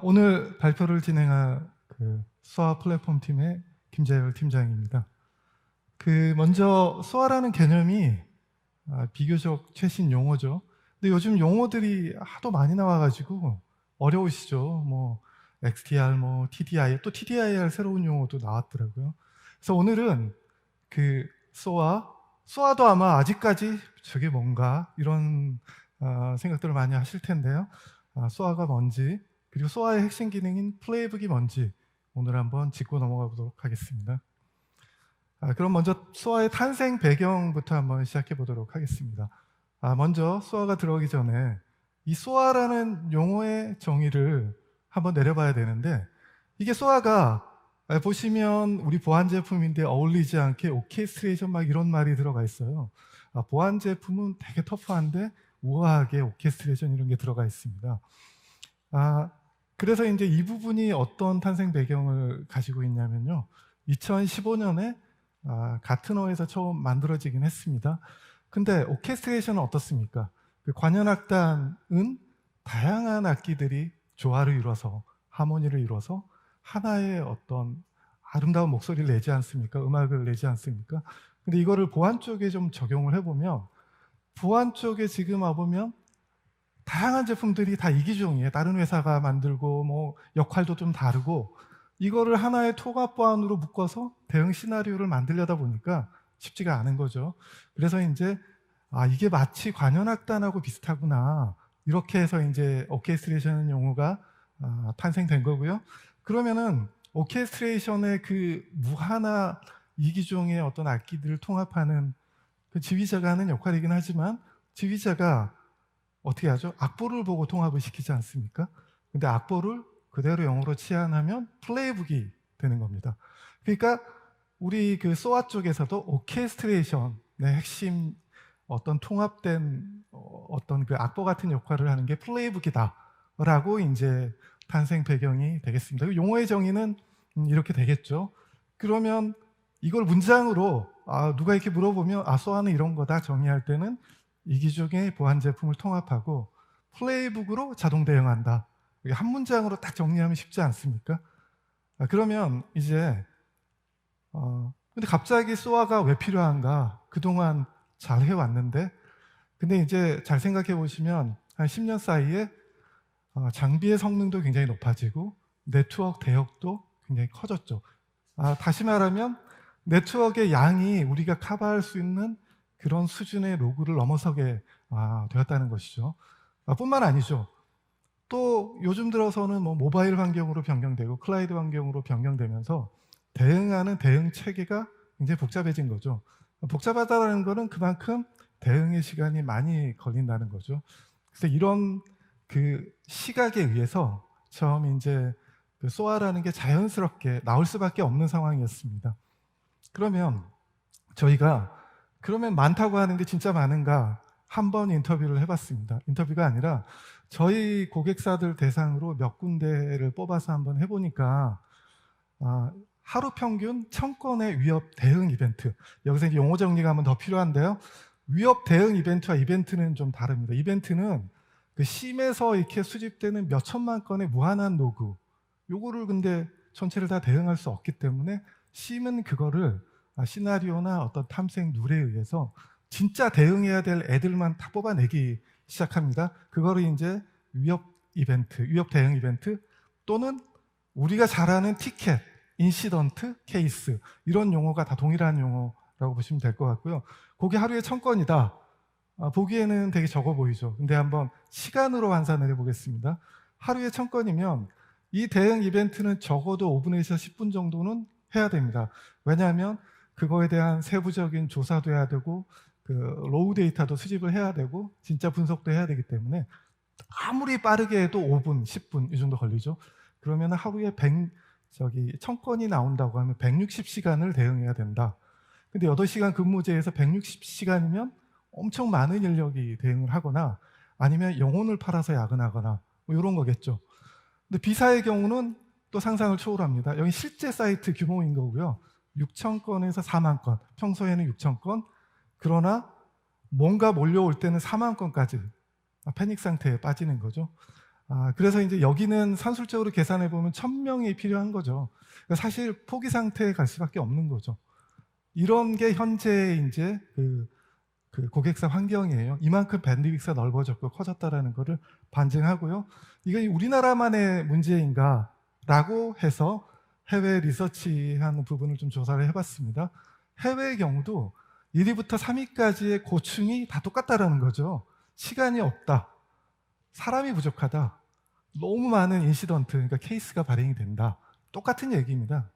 오늘 발표를 진행할 소아 플랫폼 팀의 김재열 팀장입니다. 먼저 소아라는 개념이 비교적 최신 용어죠. 근데 요즘 용어들이 하도 많이 나와가지고 어려우시죠. 뭐 XDR, 뭐 TDI, 또 TDIR 새로운 용어도 나왔더라고요. 그래서 오늘은 소아도 아마 아직까지 저게 뭔가 이런 생각들을 많이 하실 텐데요. 소아가 뭔지, 그리고 소아의 핵심 기능인 플레이북이 뭔지 오늘 한번 짚고 넘어가 보도록 하겠습니다. 그럼 먼저 소아의 탄생 배경부터 한번 시작해 보도록 하겠습니다. 먼저 소아가 들어오기 전에 이 소아라는 용어의 정의를 한번 내려봐야 되는데, 이게 소아가 보시면 우리 보안 제품인데 어울리지 않게 오케스트레이션 막 이런 말이 들어가 있어요. 보안 제품은 되게 터프한데 우아하게 오케스트레이션 이런 게 들어가 있습니다. 그래서 이제 이 부분이 어떤 탄생 배경을 가지고 있냐면요. 2015년에 가트너에서 처음 만들어지긴 했습니다. 근데 오케스트레이션은 어떻습니까? 관현악단은 다양한 악기들이 조화를 이뤄서, 하모니를 이뤄서 하나의 어떤 아름다운 목소리를 내지 않습니까? 음악을 내지 않습니까? 근데 이거를 보안 쪽에 좀 적용을 해보면, 보안 쪽에 지금 와보면 다양한 제품들이 다 이기종이에요. 다른 회사가 만들고 뭐 역할도 좀 다르고, 이거를 하나의 통합 보안으로 묶어서 대응 시나리오를 만들려다 보니까 쉽지가 않은 거죠. 그래서 이제 이게 마치 관현악단하고 비슷하구나, 이렇게 해서 이제 오케스트레이션 용어가 탄생된 거고요. 그러면은 오케스트레이션의 무하나 이기종의 어떤 악기들을 통합하는 지휘자가 하는 역할이긴 하지만, 지휘자가 어떻게 하죠? 악보를 보고 통합을 시키지 않습니까? 근데 악보를 그대로 영어로 치환하면 플레이북이 되는 겁니다. 그러니까 우리 소아 쪽에서도 오케스트레이션의 핵심 어떤 통합된 어떤 악보 같은 역할을 하는 게 플레이북이다라고 이제 탄생 배경이 되겠습니다. 용어의 정의는 이렇게 되겠죠. 그러면 이걸 문장으로 누가 이렇게 물어보면 소아는 이런 거다 정의할 때는 이기종의 보안 제품을 통합하고 플레이북으로 자동 대응한다. 이게 한 문장으로 딱 정리하면 쉽지 않습니까? 그러면 이제 근데 갑자기 소아가 왜 필요한가? 그동안 잘 해왔는데, 근데 이제 잘 생각해 보시면 한 10년 사이에 장비의 성능도 굉장히 높아지고 네트워크 대역도 굉장히 커졌죠. 다시 말하면 네트워크의 양이 우리가 커버할 수 있는 그런 수준의 로그를 넘어서게 되었다는 것이죠. 뿐만 아니죠. 또 요즘 들어서는 뭐 모바일 환경으로 변경되고 클라우드 환경으로 변경되면서 대응하는 대응 체계가 굉장히 복잡해진 거죠. 복잡하다는 것은 그만큼 대응의 시간이 많이 걸린다는 거죠. 그래서 이런 시각에 의해서 처음 이제 소아라는 게 자연스럽게 나올 수밖에 없는 상황이었습니다. 그러면 저희가 그러면 많다고 하는데 진짜 많은가 한번 인터뷰를 해봤습니다. 인터뷰가 아니라 저희 고객사들 대상으로 몇 군데를 뽑아서 한번 해보니까 하루 평균 1000건의 위협 대응 이벤트, 여기서 이제 용어 정리가 한번 더 필요한데요. 위협 대응 이벤트와 이벤트는 좀 다릅니다. 이벤트는 심에서 이렇게 수집되는 몇 천만 건의 무한한 로그, 요거를 근데 전체를 다 대응할 수 없기 때문에 심은 그거를 시나리오나 어떤 탐색 룰에 의해서 진짜 대응해야 될 애들만 다 뽑아내기 시작합니다. 그거를 이제 위협 이벤트, 위협 대응 이벤트, 또는 우리가 잘 아는 티켓, 인시던트, 케이스, 이런 용어가 다 동일한 용어라고 보시면 될 것 같고요. 그게 하루에 1000건이다. 보기에는 되게 적어 보이죠. 근데 한번 시간으로 환산을 해보겠습니다. 하루에 1000건이면 이 대응 이벤트는 적어도 5분에서 10분 정도는 해야 됩니다. 왜냐하면 그거에 대한 세부적인 조사도 해야 되고 로우 데이터도 수집을 해야 되고 진짜 분석도 해야 되기 때문에 아무리 빠르게 해도 5분, 10분 이 정도 걸리죠. 그러면 하루에 1000건이 나온다고 하면 160시간을 대응해야 된다. 근데 8시간 근무제에서 160시간이면 엄청 많은 인력이 대응을 하거나 아니면 영혼을 팔아서 야근하거나 뭐 이런 거겠죠. 근데 비사의 경우는 또 상상을 초월합니다. 여기 실제 사이트 규모인 거고요. 6,000건에서 4만 건, 평소에는 6,000건, 그러나 뭔가 몰려올 때는 4만 건까지 패닉 상태에 빠지는 거죠. 그래서 이제 여기는 산술적으로 계산해 보면 1,000명이 필요한 거죠. 그러니까 사실 포기 상태에 갈 수밖에 없는 거죠. 이런 게 현재 이제 그 고객사 환경이에요. 이만큼 밴드위드가 넓어졌고 커졌다라는 것을 반증하고요. 이게 우리나라만의 문제인가라고 해서 해외 리서치하는 부분을 좀 조사를 해봤습니다. 해외의 경우도 1위부터 3위까지의 고충이 다 똑같다라는 거죠. 시간이 없다, 사람이 부족하다, 너무 많은 인시던트, 그러니까 케이스가 발생이 된다. 똑같은 얘기입니다.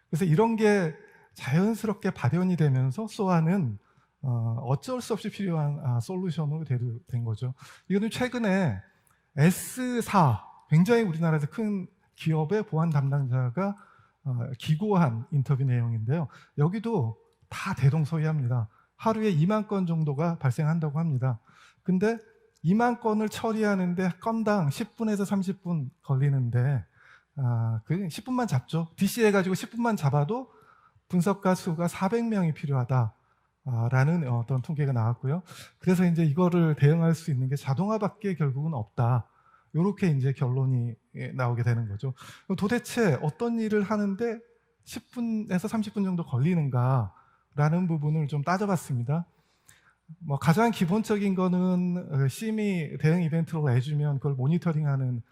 그래서 이런 게 자연스럽게 발현이 되면서 소아는 어쩔 수 없이 필요한 솔루션으로 된 거죠. 이거는 최근에 S사, 굉장히 우리나라에서 큰 기업의 보안 담당자가 기고한 인터뷰 내용인데요. 여기도 다 대동소이합니다. 하루에 2만 건 정도가 발생한다고 합니다. 근데 2만 건을 처리하는데 건당 10분에서 30분 걸리는데 그 10분만 잡죠. DC 해가지고 10분만 잡아도 분석가 수가 400명이 필요하다라는 어떤 통계가 나왔고요. 그래서 이제 이거를 대응할 수 있는 게 자동화밖에 결국은 없다. 이렇게 이제 결론이 나오게 되는 거죠. 그럼 도대체 어떤 일을 하는데 10분에서 30분 정도 걸리는가라는 부분을 좀 따져봤습니다. 뭐 가장 기본적인 거는 심의 대응 이벤트로 내주면 그걸 모니터링하는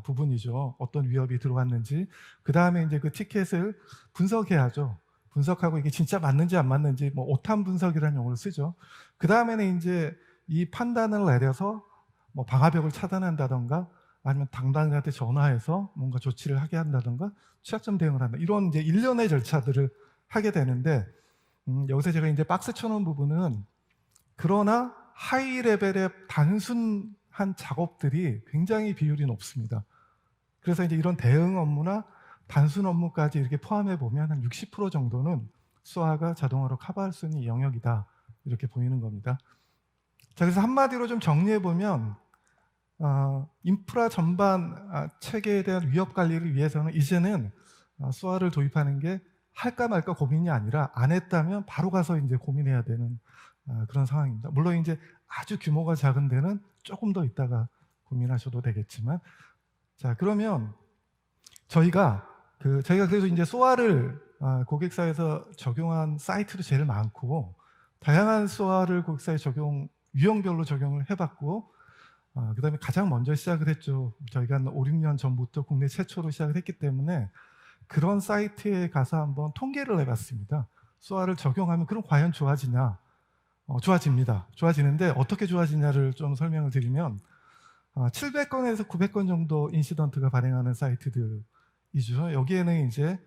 부분이죠. 어떤 위협이 들어왔는지. 그 다음에 이제 그 티켓을 분석해야죠. 분석하고 이게 진짜 맞는지 안 맞는지, 뭐 오탄 분석이라는 용어를 쓰죠. 그 다음에는 이제 이 판단을 내려서 뭐 방화벽을 차단한다던가, 아니면 담당자한테 전화해서 뭔가 조치를 하게 한다던가, 취약점 대응을 한다. 이런 이제 일련의 절차들을 하게 되는데, 여기서 제가 이제 박스 쳐놓은 부분은, 그러나 하이 레벨의 단순한 작업들이 굉장히 비율이 높습니다. 그래서 이제 이런 대응 업무나 단순 업무까지 이렇게 포함해 보면 한 60% 정도는 수화가 자동화로 커버할 수 있는 영역이다, 이렇게 보이는 겁니다. 자, 그래서 한마디로 좀 정리해 보면 인프라 전반 체계에 대한 위협 관리를 위해서는 이제는 수화를 도입하는 게 할까 말까 고민이 아니라, 안 했다면 바로 가서 이제 고민해야 되는 그런 상황입니다. 물론 이제 아주 규모가 작은 데는 조금 더 있다가 고민하셔도 되겠지만, 자, 그러면 저희가 그래서 이제 소아를 고객사에서 적용한 사이트도 제일 많고, 다양한 소아를 고객사에 유형별로 적용을 해봤고, 그다음에 가장 먼저 시작을 했죠. 저희가 한 5, 6년 전부터 국내 최초로 시작을 했기 때문에 그런 사이트에 가서 한번 통계를 해봤습니다. 소아를 적용하면 그럼 과연 좋아지냐? 좋아집니다. 좋아지는데 어떻게 좋아지냐를 좀 설명을 드리면, 700건에서 900건 정도 인시던트가 발생하는 사이트들이죠. 여기에는 이제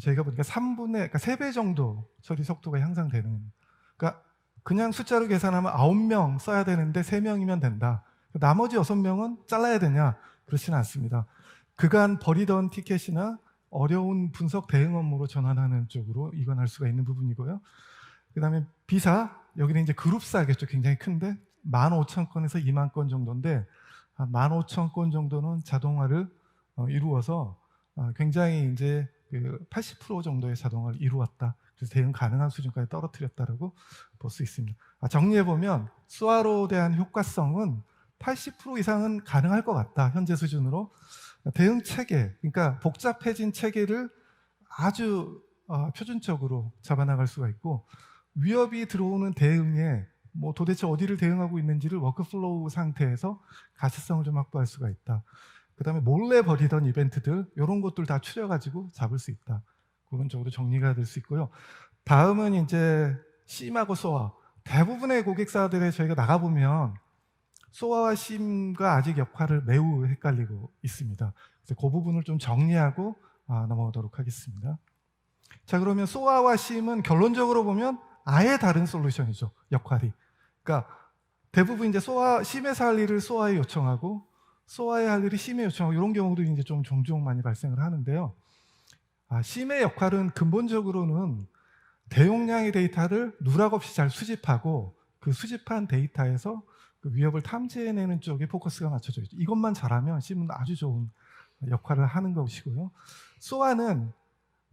저희가 보니까 그러니까 3배 정도 처리 속도가 향상되는, 그러니까 그냥 숫자로 계산하면 9명 써야 되는데 3명이면 된다. 나머지 6명은 잘라야 되냐? 그렇지는 않습니다. 그간 버리던 티켓이나 어려운 분석 대응 업무로 전환하는 쪽으로 이관할 수가 있는 부분이고요. 그 다음에 비사, 여기는 이제 그룹사겠죠. 굉장히 큰데 15,000건에서 2만 건 정도인데, 한 15,000건 정도는 자동화를 이루어서 굉장히 이제 80% 정도의 자동화를 이루었다. 그래서 대응 가능한 수준까지 떨어뜨렸다라고 볼 수 있습니다. 정리해 보면 수화로 대한 효과성은 80% 이상은 가능할 것 같다. 현재 수준으로. 대응 체계, 그러니까 복잡해진 체계를 아주 표준적으로 잡아나갈 수가 있고, 위협이 들어오는 대응에 뭐 도대체 어디를 대응하고 있는지를 워크플로우 상태에서 가시성을 좀 확보할 수가 있다. 그 다음에 몰래 벌이던 이벤트들, 이런 것들 다 추려가지고 잡을 수 있다. 그런 쪽으로 정리가 될 수 있고요. 다음은 이제 심하고 소아. 대부분의 고객사들에 저희가 나가보면 소아와 심과 아직 역할을 매우 헷갈리고 있습니다. 그래서 그 부분을 좀 정리하고 넘어가도록 하겠습니다. 자, 그러면 소아와 심은 결론적으로 보면 아예 다른 솔루션이죠, 역할이. 그러니까 대부분 이제 심에서 할 일을 소아에 요청하고, 소아에 할 일이 심에 요청하고, 이런 경우도 이제 좀 종종 많이 발생을 하는데요. 심의 역할은 근본적으로는 대용량의 데이터를 누락 없이 잘 수집하고, 그 수집한 데이터에서 그 위협을 탐지해내는 쪽에 포커스가 맞춰져 있죠. 이것만 잘하면 심은 아주 좋은 역할을 하는 것이고요. 소아는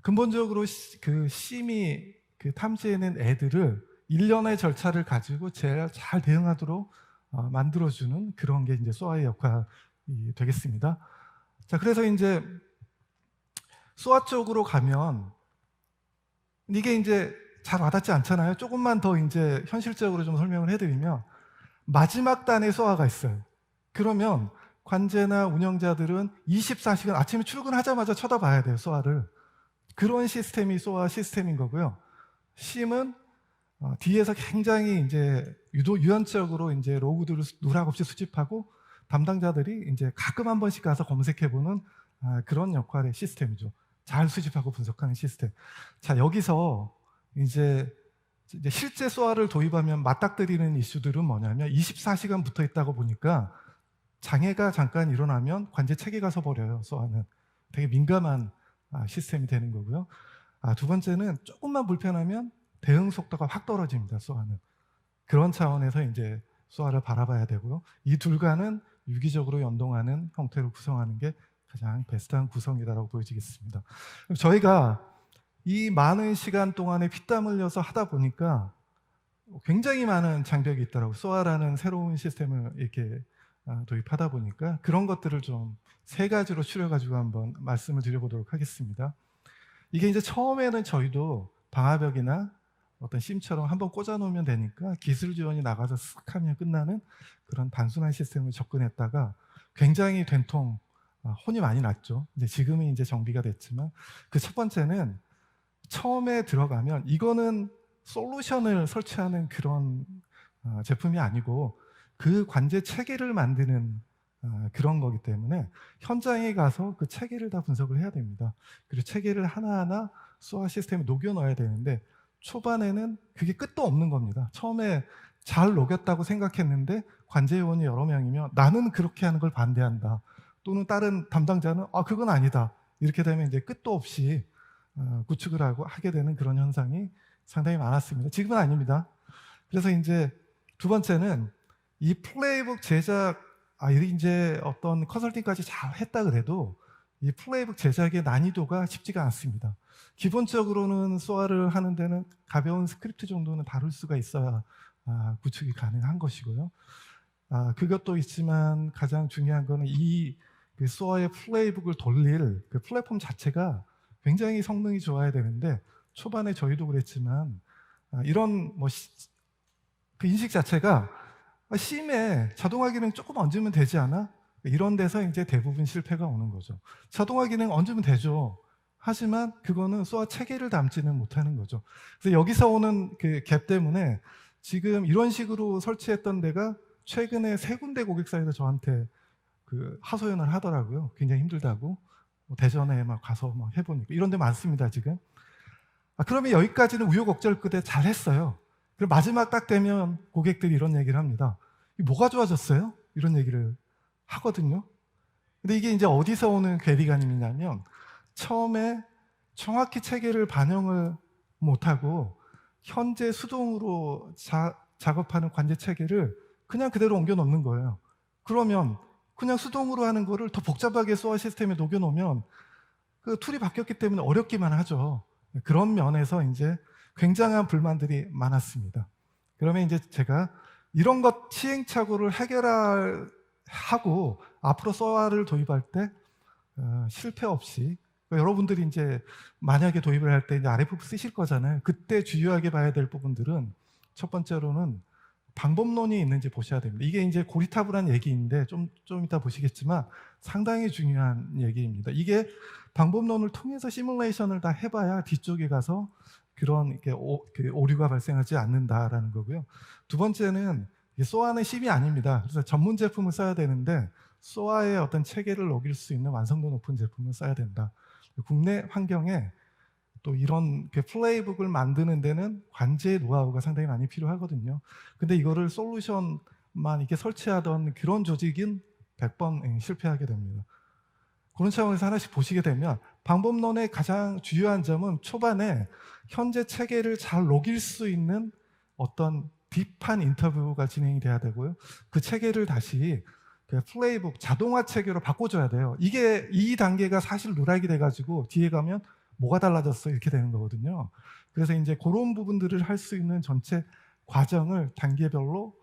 근본적으로 그 심이 탐지해낸 애들을 일련의 절차를 가지고 제일 잘 대응하도록 만들어주는 그런 게 이제 소아의 역할이 되겠습니다. 자, 그래서 이제 소아 쪽으로 가면 이게 이제 잘 와닿지 않잖아요. 조금만 더 이제 현실적으로 좀 설명을 해드리면 마지막 단에 소아가 있어요. 그러면 관제나 운영자들은 24시간 아침에 출근하자마자 쳐다봐야 돼요, 소아를. 그런 시스템이 소아 시스템인 거고요. 심은 뒤에서 굉장히 이제 유연적으로 이제 로그들을 누락 없이 수집하고 담당자들이 이제 가끔 한 번씩 가서 검색해보는 그런 역할의 시스템이죠. 잘 수집하고 분석하는 시스템. 자, 여기서 이제 실제 소아를 도입하면 맞닥뜨리는 이슈들은 뭐냐면 24시간 붙어 있다고 보니까 장애가 잠깐 일어나면 관제 체계가 서버려요. 소아는 되게 민감한 시스템이 되는 거고요. 두 번째는 조금만 불편하면 대응 속도가 확 떨어집니다. 소아는. 그런 차원에서 이제 소아를 바라봐야 되고요. 이 둘과는 유기적으로 연동하는 형태로 구성하는 게 가장 베스트한 구성이다라고 보여지겠습니다. 저희가 이 많은 시간 동안에 피땀 흘려서 하다 보니까 굉장히 많은 장벽이 있더라고요. 소아라는 새로운 시스템을 이렇게 도입하다 보니까 그런 것들을 좀 세 가지로 추려가지고 한번 말씀을 드려보도록 하겠습니다. 이게 이제 처음에는 저희도 방화벽이나 어떤 심처럼 한번 꽂아놓으면 되니까 기술 지원이 나가서 쓱 하면 끝나는 그런 단순한 시스템을 접근했다가 굉장히 된통 혼이 많이 났죠. 이제 지금은 이제 정비가 됐지만 그 첫 번째는 처음에 들어가면 이거는 솔루션을 설치하는 그런 제품이 아니고 그 관제 체계를 만드는 그런 거기 때문에 현장에 가서 그 체계를 다 분석을 해야 됩니다. 그리고 체계를 하나하나 소아 시스템에 녹여 넣어야 되는데 초반에는 그게 끝도 없는 겁니다. 처음에 잘 녹였다고 생각했는데 관제요원이 여러 명이면 나는 그렇게 하는 걸 반대한다. 또는 다른 담당자는 그건 아니다. 이렇게 되면 이제 끝도 없이 구축을 하게 되는 그런 현상이 상당히 많았습니다. 지금은 아닙니다. 그래서 이제 두 번째는 이 플레이북 제작, 이제 어떤 컨설팅까지 잘 했다 그래도 이 플레이북 제작의 난이도가 쉽지가 않습니다. 기본적으로는 소아를 하는 데는 가벼운 스크립트 정도는 다룰 수가 있어야 구축이 가능한 것이고요. 그것도 있지만 가장 중요한 거는 그 소아의 플레이북을 돌릴 그 플랫폼 자체가 굉장히 성능이 좋아야 되는데 초반에 저희도 그랬지만 이런 그 인식 자체가 심에 자동화 기능 조금 얹으면 되지 않아? 이런 데서 이제 대부분 실패가 오는 거죠. 자동화 기능 얹으면 되죠. 하지만 그거는 소아 체계를 담지는 못하는 거죠. 그래서 여기서 오는 그 갭 때문에 지금 이런 식으로 설치했던 데가 최근에 3군데 고객사에서 저한테 그 하소연을 하더라고요. 굉장히 힘들다고. 대전에 막 가서 막 해보니까 이런 데 많습니다 지금. 그러면 여기까지는 우여곡절 끝에 잘 했어요. 그리고 마지막 딱 되면 고객들이 이런 얘기를 합니다. 뭐가 좋아졌어요? 이런 얘기를 하거든요. 근데 이게 이제 어디서 오는 괴리감이냐면 처음에 정확히 체계를 반영을 못하고 현재 수동으로 작업하는 관제 체계를 그냥 그대로 옮겨 놓는 거예요. 그러면 그냥 수동으로 하는 거를 더 복잡하게 소아 시스템에 녹여 놓으면 그 툴이 바뀌었기 때문에 어렵기만 하죠. 그런 면에서 이제 굉장한 불만들이 많았습니다. 그러면 이제 제가 이런 것 시행착오를 해결하고 앞으로 소아를 도입할 때 실패 없이 여러분들이 이제 만약에 도입을 할 때 이제 RFP 쓰실 거잖아요. 그때 주의하게 봐야 될 부분들은 첫 번째로는 방법론이 있는지 보셔야 됩니다. 이게 이제 고리타분한 얘기인데 좀 이따 보시겠지만 상당히 중요한 얘기입니다. 이게 방법론을 통해서 시뮬레이션을 다 해봐야 뒤쪽에 가서 그런 그 오류가 발생하지 않는다라는 거고요. 두 번째는 소아는 심이 아닙니다. 그래서 전문 제품을 써야 되는데 소아의 어떤 체계를 녹일 수 있는 완성도 높은 제품을 써야 된다. 국내 환경에 또 이런 플레이북을 만드는 데는 관제의 노하우가 상당히 많이 필요하거든요. 근데 이거를 솔루션만 이렇게 설치하던 그런 조직은 100번 실패하게 됩니다. 그런 차원에서 하나씩 보시게 되면 방법론의 가장 중요한 점은 초반에 현재 체계를 잘 녹일 수 있는 어떤 딥한 인터뷰가 진행이 돼야 되고요. 그 체계를 다시 그 플레이북 자동화 체계로 바꿔줘야 돼요. 이게 이 단계가 사실 누락이 돼가지고 뒤에 가면 뭐가 달라졌어 이렇게 되는 거거든요. 그래서 이제 그런 부분들을 할 수 있는 전체 과정을 단계별로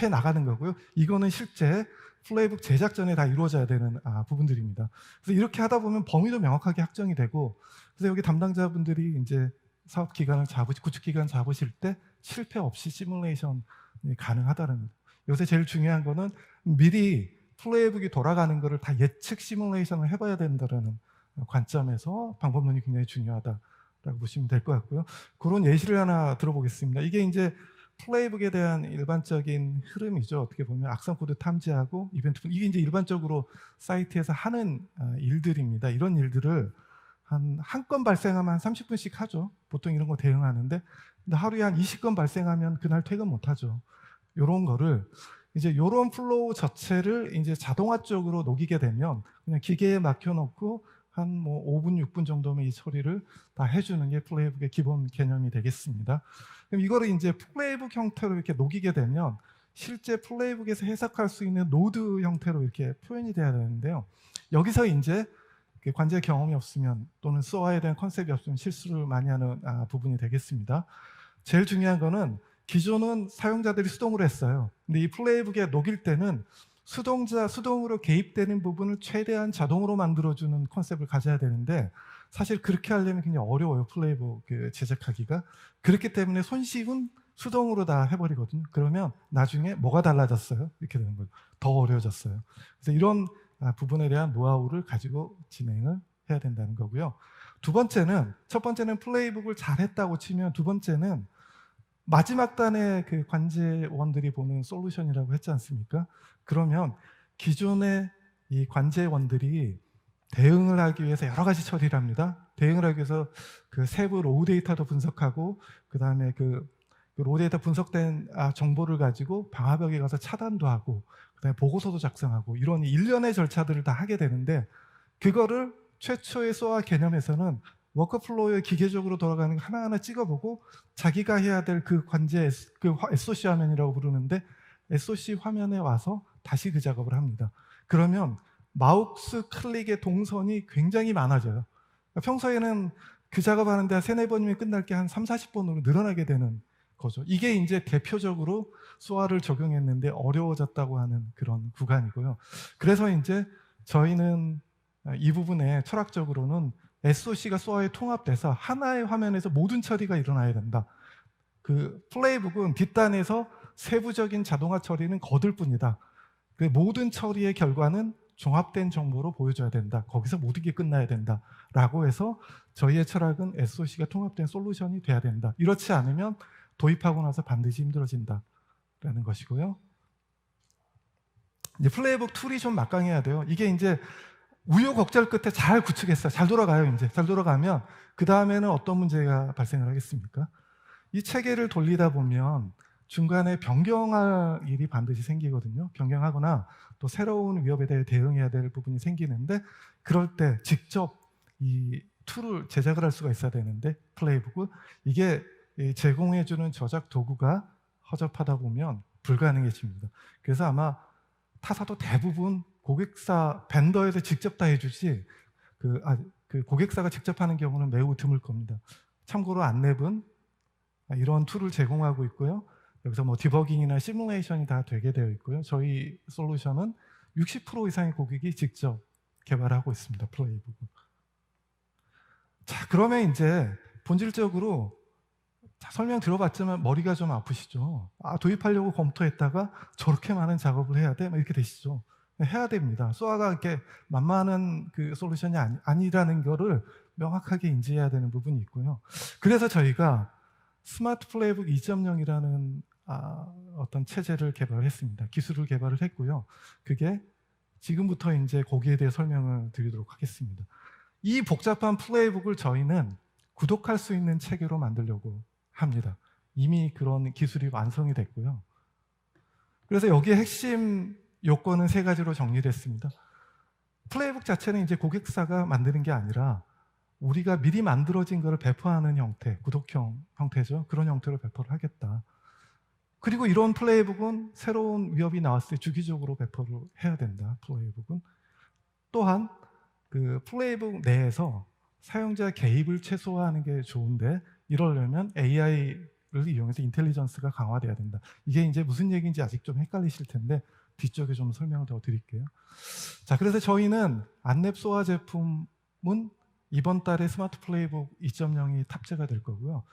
해 나가는 거고요. 이거는 실제 플레이북 제작 전에 다 이루어져야 되는 부분들입니다. 그래서 이렇게 하다 보면 범위도 명확하게 확정이 되고, 그래서 여기 담당자분들이 이제 사업 기간을 구축 기간 잡으실 때 실패 없이 시뮬레이션이 가능하다는. 요새 제일 중요한 거는 미리 플레이북이 돌아가는 거를 다 예측 시뮬레이션을 해봐야 된다는 관점에서 방법론이 굉장히 중요하다라고 보시면 될 것 같고요. 그런 예시를 하나 들어보겠습니다. 이게 이제 플레이북에 대한 일반적인 흐름이죠. 어떻게 보면 악성 코드 탐지하고 이벤트, 이게 이제 일반적으로 사이트에서 하는 일들입니다. 이런 일들을 한 건 발생하면 한 30분씩 하죠. 보통 이런 거 대응하는데, 근데 하루에 한 20건 발생하면 그날 퇴근 못 하죠. 요런 거를 이제 요런 플로우 자체를 이제 자동화 쪽으로 녹이게 되면 그냥 기계에 맡겨놓고 한 뭐 5분, 6분 정도면 이 처리를 다 해주는 게 플레이북의 기본 개념이 되겠습니다. 그럼 이거를 이제 플레이북 형태로 이렇게 녹이게 되면 실제 플레이북에서 해석할 수 있는 노드 형태로 이렇게 표현이 돼야 되는데요. 여기서 이제 관제 경험이 없으면 또는 SOA에 대한 컨셉이 없으면 실수를 많이 하는 부분이 되겠습니다. 제일 중요한 거는 기존은 사용자들이 수동으로 했어요. 근데 이 플레이북에 녹일 때는 수동으로 개입되는 부분을 최대한 자동으로 만들어주는 컨셉을 가져야 되는데, 사실 그렇게 하려면 굉장히 어려워요. 플레이북 제작하기가. 그렇기 때문에 손쉽은 수동으로 다 해버리거든요. 그러면 나중에 뭐가 달라졌어요? 이렇게 되는 거죠. 더 어려워졌어요. 그래서 이런 부분에 대한 노하우를 가지고 진행을 해야 된다는 거고요. 두 번째는, 첫 번째는 플레이북을 잘했다고 치면, 두 번째는 마지막 단에 그 관제원들이 보는 솔루션이라고 했지 않습니까? 그러면 기존의 이 관제원들이 대응을 하기 위해서 여러 가지 처리를 합니다. 대응을 하기 위해서 그 세부 로우 데이터도 분석하고, 그 다음에 그 로우 데이터 분석된 정보를 가지고 방화벽에 가서 차단도 하고, 그 다음에 보고서도 작성하고, 이런 일련의 절차들을 다 하게 되는데, 그거를 최초의 SOA 개념에서는 워크플로우에 기계적으로 돌아가는 거 하나하나 찍어보고 자기가 해야 될 그 관제, 그 SOC 화면이라고 부르는데, SOC 화면에 와서 다시 그 작업을 합니다. 그러면 마우스 클릭의 동선이 굉장히 많아져요. 평소에는 그 작업하는데 한 3-4번이면 끝날 게 한 30-40번으로 늘어나게 되는 거죠. 이게 이제 대표적으로 SOA를 적용했는데 어려워졌다고 하는 그런 구간이고요. 그래서 이제 저희는 이 부분에 철학적으로는 SOC가 SOA에 통합돼서 하나의 화면에서 모든 처리가 일어나야 된다. 그 플레이북은 뒷단에서 세부적인 자동화 처리는 거들 뿐이다. 그 모든 처리의 결과는 종합된 정보로 보여줘야 된다. 거기서 모든 게 끝나야 된다. 라고 해서 저희의 철학은 SOC가 통합된 솔루션이 돼야 된다. 이렇지 않으면 도입하고 나서 반드시 힘들어진다. 라는 것이고요. 이제 플레이북 툴이 좀 막강해야 돼요. 이게 이제 우여곡절 끝에 잘 구축했어요. 잘 돌아가요. 이제 잘 돌아가면 그 다음에는 어떤 문제가 발생을 하겠습니까? 이 체계를 돌리다 보면 중간에 변경할 일이 반드시 생기거든요. 변경하거나 또 새로운 위협에 대해 대응해야 될 부분이 생기는데, 그럴 때 직접 이 툴을 제작을 할 수가 있어야 되는데, 플레이북은 이게 제공해주는 저작 도구가 허접하다 보면 불가능해집니다. 그래서 아마 타사도 대부분 고객사 벤더에서 직접 다 해주지 그 고객사가 직접 하는 경우는 매우 드물 겁니다. 참고로 안랩은 이런 툴을 제공하고 있고요. 여기서 뭐 디버깅이나 시뮬레이션이 다 되게 되어 있고요. 저희 솔루션은 60% 이상의 고객이 직접 개발하고 있습니다. 플레이북은. 자, 그러면 이제 본질적으로 설명 들어봤지만 머리가 좀 아프시죠? 도입하려고 검토했다가 저렇게 많은 작업을 해야 돼? 이렇게 되시죠? 해야 됩니다. SOA가 이렇게 만만한 그 솔루션이 아니라는 거를 명확하게 인지해야 되는 부분이 있고요. 그래서 저희가 스마트 플레이북 2.0이라는 어떤 체제를 개발했습니다. 기술을 개발을 했고요. 그게 지금부터 이제 거기에 대해 설명을 드리도록 하겠습니다. 이 복잡한 플레이북을 저희는 구독할 수 있는 체계로 만들려고 합니다. 이미 그런 기술이 완성이 됐고요. 그래서 여기에 핵심 요건은 3가지로 정리됐습니다. 플레이북 자체는 이제 고객사가 만드는 게 아니라 우리가 미리 만들어진 것을 배포하는 형태, 구독형 형태죠. 그런 형태로 배포를 하겠다. 그리고 이런 플레이북은 새로운 위협이 나왔을 때 주기적으로 배포를 해야 된다. 플레이북은. 또한 그 플레이북 내에서 사용자 개입을 최소화하는 게 좋은데, 이러려면 AI를 이용해서 인텔리전스가 강화돼야 된다. 이게 이제 무슨 얘기인지 아직 좀 헷갈리실 텐데 뒤쪽에 좀 설명을 더 드릴게요. 자, 그래서 저희는 안랩소아 제품은 이번 달에 스마트 플레이북 2.0이 탑재가 될 거고요.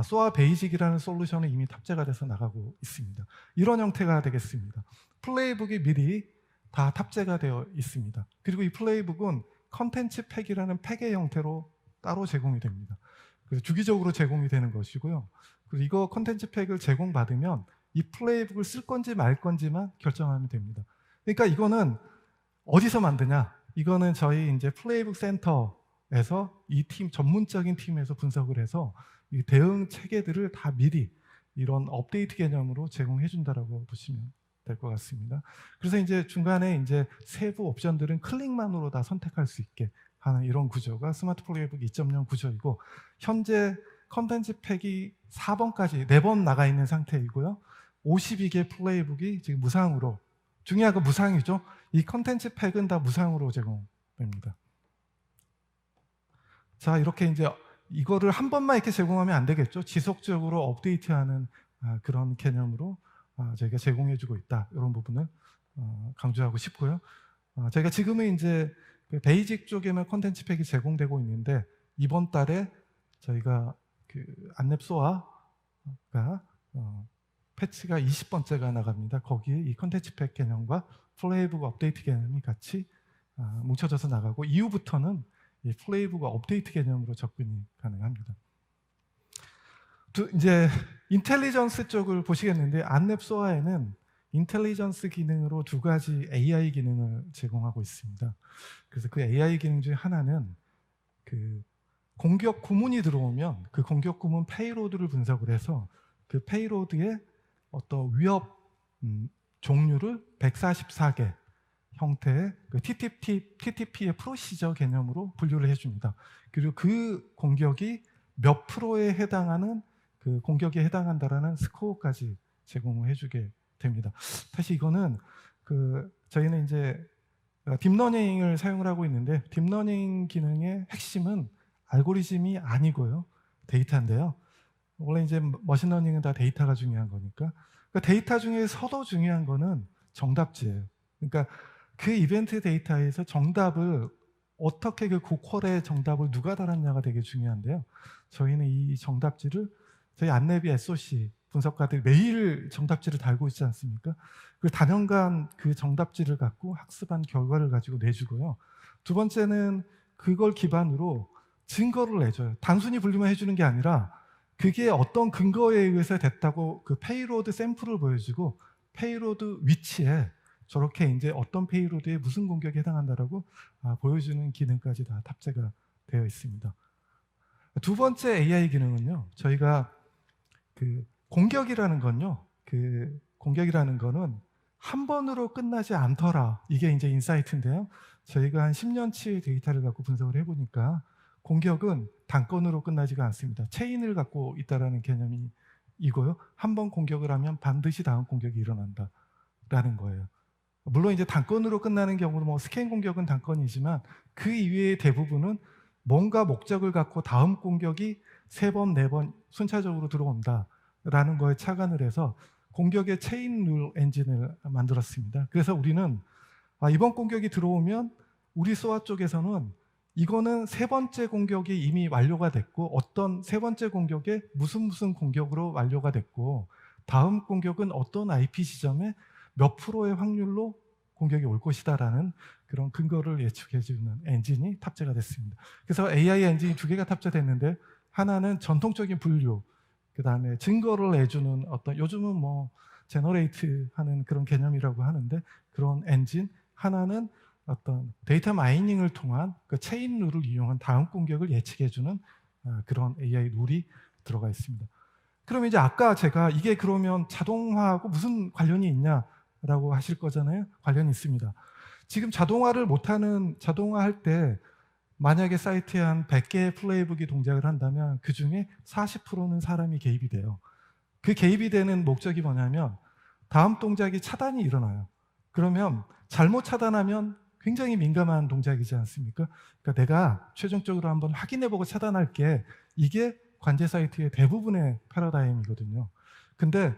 소아 베이직이라는 솔루션은 이미 탑재가 돼서 나가고 있습니다. 이런 형태가 되겠습니다. 플레이북이 미리 다 탑재가 되어 있습니다. 그리고 이 플레이북은 컨텐츠 팩이라는 팩의 형태로 따로 제공이 됩니다. 그래서 주기적으로 제공이 되는 것이고요. 그리고 이거 컨텐츠 팩을 제공받으면 이 플레이북을 쓸 건지 말 건지만 결정하면 됩니다. 그러니까 이거는 어디서 만드냐? 이거는 저희 이제 플레이북 센터에서 이 팀, 전문적인 팀에서 분석을 해서 이 대응 체계들을 다 미리 이런 업데이트 개념으로 제공해 준다라고 보시면 될 것 같습니다. 그래서 이제 중간에 이제 세부 옵션들은 클릭만으로 다 선택할 수 있게 하는 이런 구조가 스마트 플레이북 2.0 구조이고, 현재 컨텐츠 팩이 4번까지 4번 나가 있는 상태이고요. 52개 플레이북이 지금 무상으로, 중요한 건 무상이죠. 이 컨텐츠 팩은 다 무상으로 제공됩니다. 자, 이렇게 이제 이거를 한 번만 이렇게 제공하면 안 되겠죠. 지속적으로 업데이트하는 그런 개념으로 저희가 제공해주고 있다. 이런 부분을 강조하고 싶고요. 저희가 지금은 이제 그 베이직 쪽에만 컨텐츠 팩이 제공되고 있는데, 이번 달에 저희가 그 안랩소아가 패치가 20번째가 나갑니다. 거기에 이 컨텐츠 팩 개념과 플레이북 업데이트 개념이 같이 뭉쳐져서 나가고, 이후부터는 이 플레이북 업데이트 개념으로 접근이 가능합니다. 이제 인텔리전스 쪽을 보시겠는데, 안랩소아에는 인텔리전스 기능으로 2가지 AI 기능을 제공하고 있습니다. 그래서 그 AI 기능 중에 하나는 그 공격 구문이 들어오면 그 공격 구문 페이로드를 분석을 해서 그 페이로드의 어떤 위협 종류를 144개 형태의 그 TTP의 프로시저 개념으로 분류를 해줍니다. 그리고 그 공격이 몇 프로에 해당하는 그 공격에 해당한다라는 스코어까지 제공을 해주게 됩니다. 사실 이거는 저희는 이제 딥러닝을 사용을 하고 있는데, 딥러닝 기능의 핵심은 알고리즘이 아니고요, 데이터인데요. 원래 이제 머신러닝은 다 데이터가 중요한 거니까. 그러니까 데이터 중에서도 중요한 거는 정답지예요. 그러니까 그 이벤트 데이터에서 정답을 어떻게, 그 고퀄의 정답을 누가 달았냐가 되게 중요한데요. 저희는 이 정답지를 저희 안랩이 SOC 분석가들이 매일 정답지를 달고 있지 않습니까? 그 단연간 그 정답지를 갖고 학습한 결과를 가지고 내주고요. 두 번째는 그걸 기반으로 증거를 내줘요. 단순히 분류만 해주는 게 아니라 그게 어떤 근거에 의해서 됐다고 그 페이로드 샘플을 보여주고, 페이로드 위치에 저렇게 이제 어떤 페이로드에 무슨 공격에 해당한다라고 보여주는 기능까지 다 탑재가 되어 있습니다. 두 번째 AI 기능은요, 저희가 그 공격이라는 거는 한 번으로 끝나지 않더라. 이게 이제 인사이트인데요. 저희가 한 10년치의 데이터를 갖고 분석을 해보니까 공격은 단건으로 끝나지가 않습니다. 체인을 갖고 있다라는 개념이고요. 한 번 공격을 하면 반드시 다음 공격이 일어난다라는 거예요. 물론 이제 단건으로 끝나는 경우는 뭐 스캔 공격은 단건이지만, 그 이외의 대부분은 뭔가 목적을 갖고 다음 공격이 3번, 4번 순차적으로 들어온다라는 거에 착안을 해서 공격의 체인 룰 엔진을 만들었습니다. 그래서 우리는 이번 공격이 들어오면 우리 소아 쪽에서는 이거는 3번째 공격이 이미 완료가 됐고, 어떤 3번째 공격에 무슨 공격으로 완료가 됐고, 다음 공격은 어떤 IP 지점에 몇 프로의 확률로 공격이 올 것이다라는 그런 근거를 예측해주는 엔진이 탑재가 됐습니다. 그래서 AI 엔진이 2개가 탑재됐는데, 하나는 전통적인 분류, 그 다음에 증거를 내주는 어떤, 요즘은 뭐 제너레이트 하는 그런 개념이라고 하는데, 그런 엔진, 하나는 어떤 데이터 마이닝을 통한 그 체인 룰을 이용한 다음 공격을 예측해주는 그런 AI 룰이 들어가 있습니다. 그럼 이제 아까 제가 이게 그러면 자동화하고 무슨 관련이 있냐라고 하실 거잖아요. 관련이 있습니다. 지금 자동화할 때 만약에 사이트에 한 100개의 플레이북이 동작을 한다면 그 중에 40%는 사람이 개입이 돼요. 그 개입이 되는 목적이 뭐냐면, 다음 동작이 차단이 일어나요. 그러면 잘못 차단하면 굉장히 민감한 동작이지 않습니까? 그러니까 내가 최종적으로 한번 확인해보고 차단할게. 이게 관제 사이트의 대부분의 패러다임이거든요. 근데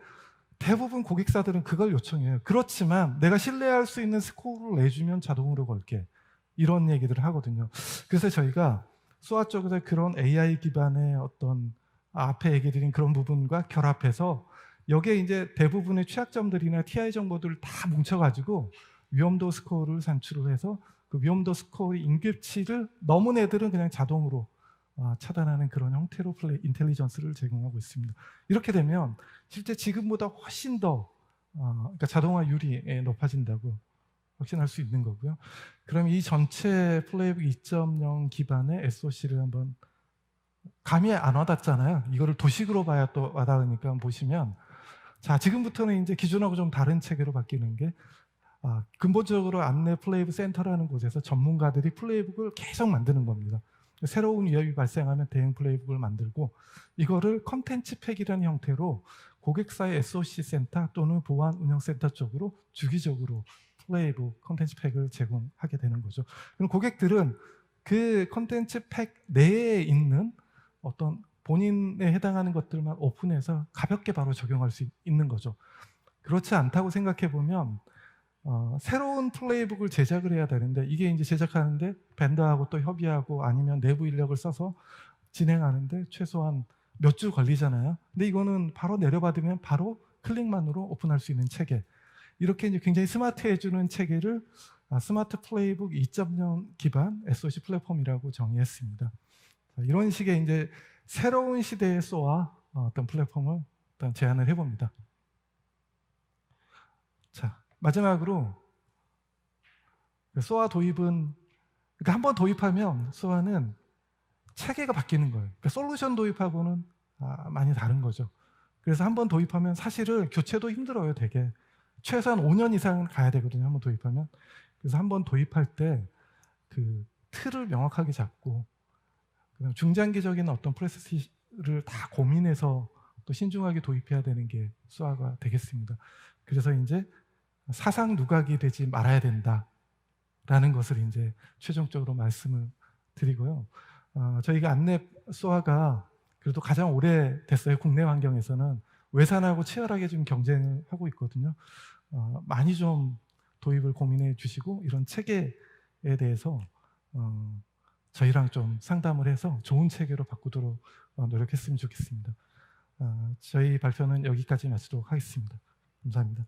대부분 고객사들은 그걸 요청해요. 그렇지만 내가 신뢰할 수 있는 스코어를 내주면 자동으로 걸게. 이런 얘기들을 하거든요. 그래서 저희가 소아 쪽에서 그런 AI 기반의 어떤 앞에 얘기 드린 그런 부분과 결합해서 여기에 이제 대부분의 취약점들이나 TI 정보들을 다 뭉쳐가지고 위험도 스코어를 산출을 해서 그 위험도 스코어의 임계치를 넘은 애들은 그냥 자동으로 차단하는 그런 형태로 인텔리전스를 제공하고 있습니다. 이렇게 되면 실제 지금보다 훨씬 더 그러니까 자동화율이 높아진다고 확신할 수 있는 거고요. 그럼 이 전체 플레이북 2.0 기반의 SOC를 한번 감이 안 와닿잖아요. 이거를 도식으로 봐야 또 와닿으니까 한번 보시면 자, 지금부터는 이제 기존하고 좀 다른 체계로 바뀌는 게 근본적으로 안내 플레이북 센터라는 곳에서 전문가들이 플레이북을 계속 만드는 겁니다. 새로운 위협이 발생하면 대응 플레이북을 만들고 이거를 컨텐츠 팩이라는 형태로 고객사의 SOC 센터 또는 보안 운영 센터 쪽으로 주기적으로 플레이북 컨텐츠 팩을 제공하게 되는 거죠. 그럼 고객들은 그 컨텐츠 팩 내에 있는 어떤 본인에 해당하는 것들만 오픈해서 가볍게 바로 적용할 수 있는 거죠. 그렇지 않다고 생각해 보면 새로운 플레이북을 제작을 해야 되는데 이게 이제 제작하는데 벤더하고 또 협의하고 아니면 내부 인력을 써서 진행하는데 최소한 몇 주 걸리잖아요. 근데 이거는 바로 내려받으면 바로 클릭만으로 오픈할 수 있는 체계. 이렇게 이제 굉장히 스마트해주는 체계를 스마트 플레이북 2.0 기반 SOC 플랫폼이라고 정의했습니다. 이런 식의 이제 새로운 시대의 SOA 어떤 플랫폼을 일단 제안을 해봅니다. 자, 마지막으로 SOA 도입은 그러니까 한번 도입하면 SOA는 체계가 바뀌는 거예요. 그러니까 솔루션 도입하고는 많이 다른 거죠. 그래서 한번 도입하면 사실은 교체도 힘들어요, 되게. 최소한 5년 이상은 가야 되거든요, 한번 도입하면. 그래서 한번 도입할 때 그 틀을 명확하게 잡고 그다음 중장기적인 어떤 프로세스를 다 고민해서 또 신중하게 도입해야 되는 게 SOA가 되겠습니다. 그래서 이제 사상 누각이 되지 말아야 된다라는 것을 이제 최종적으로 말씀을 드리고요. 저희가 안내 SOA가 그래도 가장 오래 됐어요. 국내 환경에서는 외산하고 치열하게 지금 경쟁을 하고 있거든요. 많이 좀 도입을 고민해 주시고 이런 체계에 대해서 저희랑 좀 상담을 해서 좋은 체계로 바꾸도록 노력했으면 좋겠습니다. 저희 발표는 여기까지 마치도록 하겠습니다. 감사합니다.